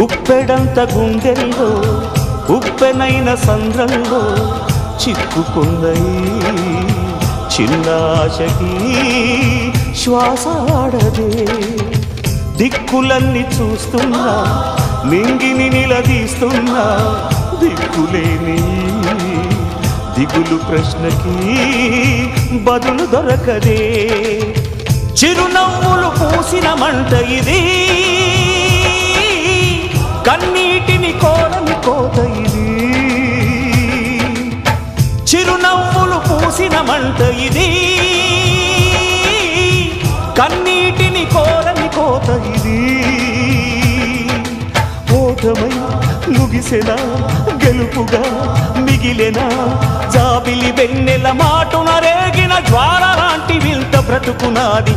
గుప్పెడంత గుండెల్లో ఉప్పెనైన సంద్రంలో చిక్కుకుందయి చిన్నాశకి శ్వాస ఆడదే దిక్కులన్నీ చూస్తున్నా నింగిని నిలదీస్తున్నా దిక్కులేని దిగులు ప్రశ్నకి బదులు దొరకదే చిరునవ్వులు పూసిన మంట ఇది కన్నీటిని కోరని కోత ఇది చిరునవ్వులు పూసిన మంట ఇది కన్నీటిని కోరని కోత ఇది ఓటమై ముగిసెనా గెలుపుగా మిగిలెనా జాబిలి వెన్నెల మాటున రేగిన జ్వాల లాంటి వింత బ్రతుకునాది